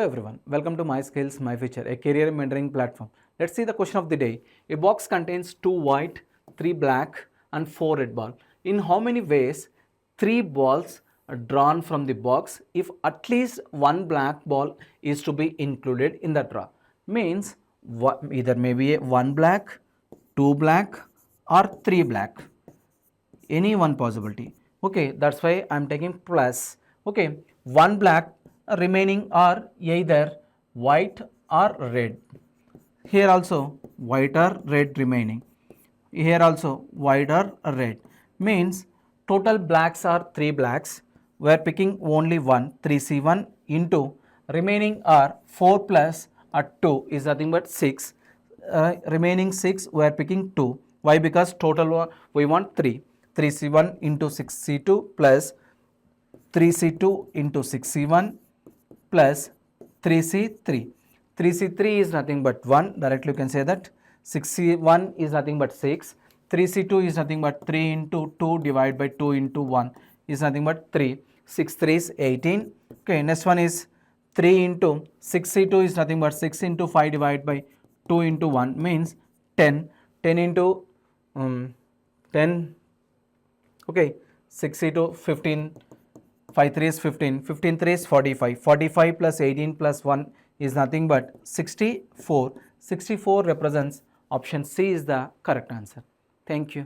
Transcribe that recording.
Hello everyone, welcome to My Skills, My Future, a career mentoring platform. Let's see the question of the day. A box contains 2 white, 3 black and 4 red balls. In how many ways 3 balls are drawn from the box if at least 1 black ball is to be included in the draw? Means either maybe 1 black, 2 black or 3 black. Any one possibility. Okay, that's why I'm taking plus. Okay, 1 black, remaining are either white or red. Here also white or red remaining. Here also white or red. Means total blacks are 3 blacks. We are picking only one, 3C1 into remaining are 4 plus 2 is nothing but 6. Remaining 6 we are picking 2. Why? Because total we want 3. 3C1 into 6C2 plus 3C2 into 6C1 plus 3C3. 3C3 is nothing but 1. Directly you can say that. 6C1 is nothing but 6. 3C2 is nothing but 3 into 2 divided by 2 into 1 is nothing but 3. 6 3 is 18. Okay, next one is 3 into 6C2 is nothing but 6 into 5 divided by 2 into 1 means 10. 10 into 10. Okay, 6C2 15. 5 3 is 15. 15 3 is 45. 45 plus 18 plus 1 is nothing but 64. 64 represents option C is the correct answer. Thank you.